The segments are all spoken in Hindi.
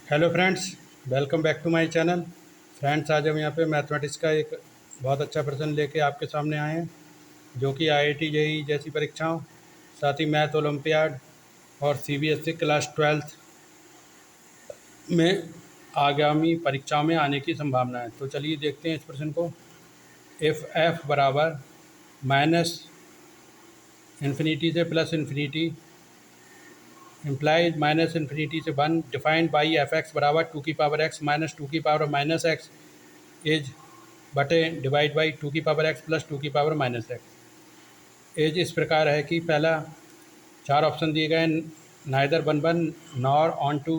Hello friends, welcome back to my channel. Friends, आज हम यहाँ पे मैथमेटिक्स का एक बहुत अच्छा प्रश्न लेके आपके सामने आए हैं, जो कि आईआईटी जेईई जैसी परीक्षाओं, साथ ही मैथ ओलंपियाड और सीबीएसई क्लास 12th में आगामी परीक्षाओं में आने की संभावना है। तो चलिए देखते हैं इस प्रश्न को। इफ़ एफ बराबर माइनस इन्फिनिटी से plus infinity implies minus infinity से 1 डिफाइंड बाई एफ एक्स बराबर टू की पावर एक्स माइनस टू की पावर माइनस एक्स एज बटे डिवाइड बाई टू की पावर एक्स प्लस टू की पावर माइनस एक्स। एज इस प्रकार है कि पहला 4 ऑप्शन दिए गए, neither one one nor on two,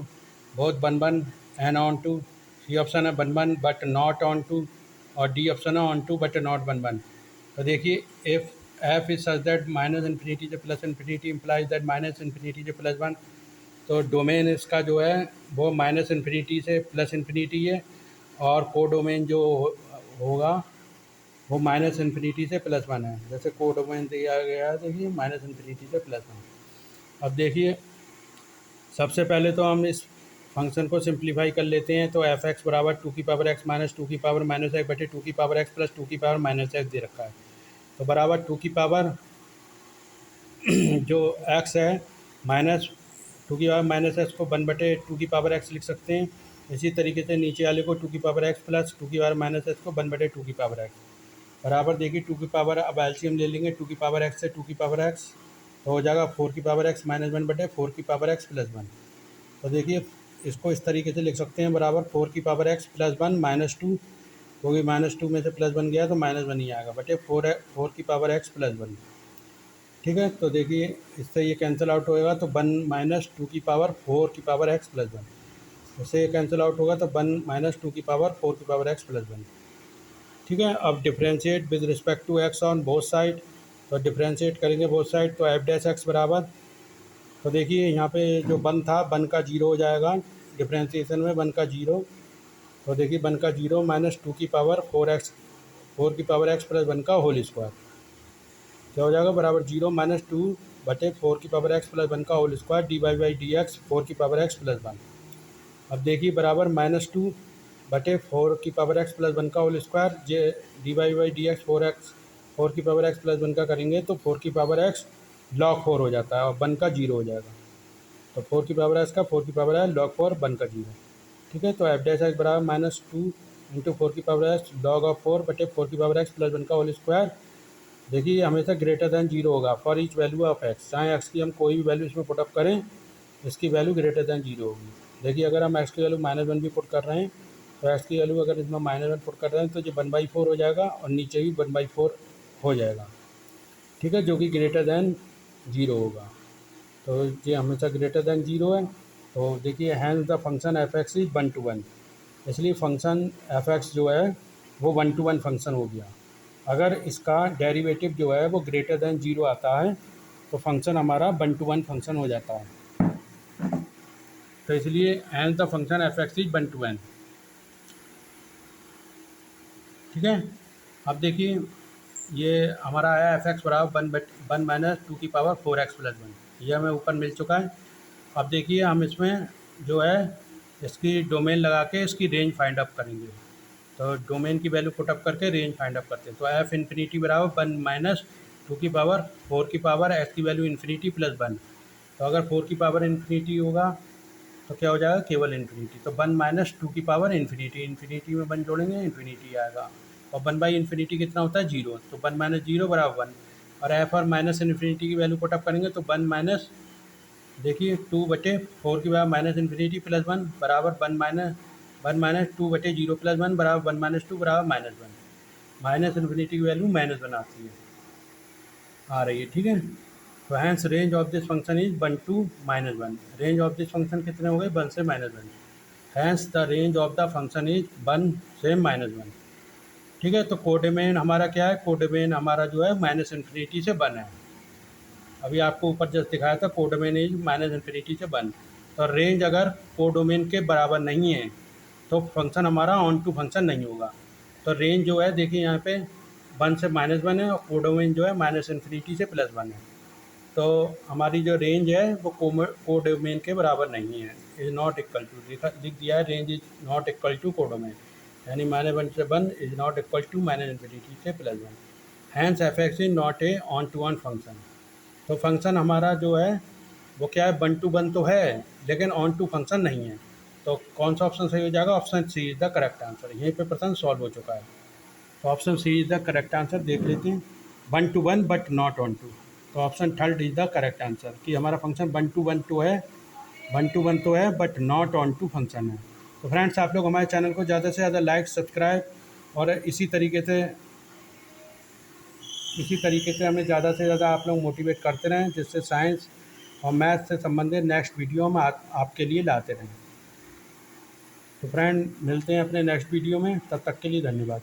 both one one and on two. C option है one one but not onto, और डी ऑप्शन है onto but not one one. तो देखिए, if f is such that minus infinity से plus infinity implies that minus infinity से प्लस वन, तो डोमेन इसका जो है वो माइनस इन्फिनिटी से प्लस इन्फिनिटी है, और को डोमेन जो होगा वो माइनस इन्फिनिटी से प्लस वन है। जैसे को डोमेन दिया गया है, देखिए माइनस इन्फिनिटी से प्लस वन। अब देखिए, सबसे पहले तो हम इस फंक्शन को सिंप्लीफाई कर लेते हैं। तो एफ एक्स बराबर टू की पावर एक्स माइनस टू की पावर माइनस एक्स बटे टू की पावर एक्स प्लस टू की पावर माइनस एक्स दे रखा है। तो बराबर टू की पावर जो एक्स है माइनस टू की पावर माइनस एक्स को वन बटे टू की पावर एक्स लिख सकते हैं। इसी तरीके से नीचे वाले को टू की पावर एक्स प्लस टू की पावर माइनस एक्स को वन बटे टू की पावर एक्स बराबर, देखिए टू की पावर, अब एलसीएम ले लेंगे। टू की पावर एक्स से टू की पावर एक्स तो हो जाएगा फोर की पावर एक्स माइनस वन बटे फोर की पावर एक्स प्लस वन। तो देखिए, इसको इस तरीके से लिख सकते हैं, बराबर फोर की power x plus one minus to, क्योंकि माइनस टू में से प्लस वन गया तो माइनस वन ही आएगा, बटे फोर की पावर एक्स प्लस वन। ठीक है, तो देखिए इससे ये कैंसिल आउट होएगा, तो वन माइनस टू की पावर फोर की पावर एक्स प्लस वन, इससे ये कैंसिल आउट होगा, तो वन माइनस टू की पावर फोर की पावर एक्स प्लस वन। ठीक है, अब differentiate with respect to X on both side. तो डिफ्रेंशिएट करेंगे बोथ साइड, तो एफ डैश एक्स बराबर, तो देखिए यहाँ पे जो वन था वन का जीरो हो जाएगा, डिफ्रेंशिएशन में वन का जीरो। तो देखिए वन का जीरो माइनस टू की पावर फोर एक्स, फोर की पावर एक्स प्लस वन का होल स्क्वायर, क्या हो जाएगा, बराबर जीरो माइनस टू बटे फोर की पावर एक्स प्लस वन का whole square d y by d x four की पावर एक्स प्लस वन। अब देखिए बराबर माइनस टू बटे फोर की पावर एक्स प्लस वन का whole square j d y by d x four की पावर एक्स प्लस वन का करेंगे तो फोर की पावर एक्स लॉग फोर हो जाता है और वन का जीरो हो जाएगा। तो फोर की पावर एक्स का फोर की पावर है लॉग फोर, वन का जीरो। ठीक है, तो एफ डैश एक्स बराबर माइनस टू इंटू फोर की power x log of four बटे फोर की पावर एक्स प्लस वन का होल स्क्वायर। देखिए हमेशा ग्रेटर दैन जीरो होगा for each value of x, चाहे एक्स की हम कोई भी वैल्यू इसमें पुटअप करें, इसकी वैल्यू ग्रेटर दैन जीरो होगी। देखिए अगर हम एक्स की वैल्यू माइनस वन भी पुट कर रहे हैं, तो एक्स की वैल्यू अगर इसमें माइनस वन पुट कर रहे हैं तो ये वन बाई फोर हो जाएगा और नीचे भी वन बाई फोर हो जाएगा। ठीक है, जो कि ग्रेटर दैन जीरो होगा। तो ये हमेशा ग्रेटर दैन जीरो है। तो देखिए hence the function f x is one to one, इसलिए फंक्शन एफ एक्स जो है वो वन टू वन फंक्शन हो गया। अगर इसका डेरिवेटिव जो है वो ग्रेटर दैन जीरो आता है तो फंक्शन हमारा वन टू वन फंक्शन हो जाता है। तो इसलिए hence the function f x is one to one. ठीक है, अब देखिए ये हमारा आया एफ एक्स बराबर वन माइनस टू की power four x plus one, ये हमें ऊपर मिल चुका है। अब देखिए हम इसमें जो है इसकी डोमेन लगा के इसकी रेंज फाइंड अप करेंगे। तो डोमेन की वैल्यू पुटअप करके रेंज फाइंड अप करते हैं। तो एफ इन्फिनिटी बराबर वन माइनस टू की पावर फोर की पावर एक्स की वैल्यू इन्फिनिटी प्लस वन। तो अगर फोर की पावर इन्फिनिटी होगा तो क्या हो जाएगा, केवल इन्फिनिटी। तो वन माइनस टू की पावर इन्फिनिटी, इन्फिनिटी में वन जोड़ेंगे इन्फिनिटी आएगा, और वन बाई इन्फिनिटी कितना होता है, जीरो। तो वन माइनस जीरो बराबर वन, और एफ और माइनस इन्फिनिटी की वैल्यू पुटअप करेंगे तो वन माइनस, देखिए टू बटे फोर की power minus infinity plus one बराबर वन माइनस टू बटे जीरो प्लस वन बराबर वन माइनस टू बराबर माइनस वन। माइनस इन्फिनिटी की वैल्यू माइनस वन आती है, आ रही है। ठीक है, तो hence range of this function is one to minus one. Range of this function कितने हो गए, वन से minus one. Hence the range of the function is one से माइनस वन। ठीक है, तो कोडोमेन हमारा क्या है, कोडोमेन हमारा जो है माइनस इन्फिनिटी से वन है। अभी आपको ऊपर जस्ट दिखाया था कोडोमेन इज माइनस इन्फिनिटी से वन। तो रेंज अगर कोडोमेन के बराबर नहीं है तो फंक्शन हमारा ऑन टू फंक्शन नहीं होगा। तो रेंज जो है देखिए यहाँ पे वन से माइनस वन है, और कोडोमेन जो है माइनस इन्फिनिटी से प्लस वन है। तो हमारी जो रेंज है वो कोडोमेन के बराबर नहीं है, इज़ नॉट इक्वल टू, लिख दिया है range is not equal to codomain, यानी -1 से 1 is not equal to -minus infinity से +1। Hence f x is not a onto one function. तो फंक्शन हमारा जो है वो क्या है, 1 to 1 तो है लेकिन ऑन टू फंक्शन नहीं है। तो कौन सा ऑप्शन सही हो जाएगा, option C is the correct answer. यहीं पे प्रश्न सॉल्व हो चुका है। तो option C is the correct answer. देख लेते हैं, 1 to 1 but not onto. तो option third is the correct answer कि हमारा फंक्शन 1 to 1 तो है, 1 to 1 तो है but not onto function है। तो फ्रेंड्स, आप लोग हमारे चैनल को ज़्यादा से ज़्यादा लाइक, सब्सक्राइब और इसी तरीके से हमें ज़्यादा से ज़्यादा आप लोग मोटिवेट करते रहें, जिससे साइंस और मैथ से संबंधित नेक्स्ट वीडियो हम आपके लिए लाते रहें। तो फ्रेंड, मिलते हैं अपने नेक्स्ट वीडियो में, तब तक के लिए धन्यवाद।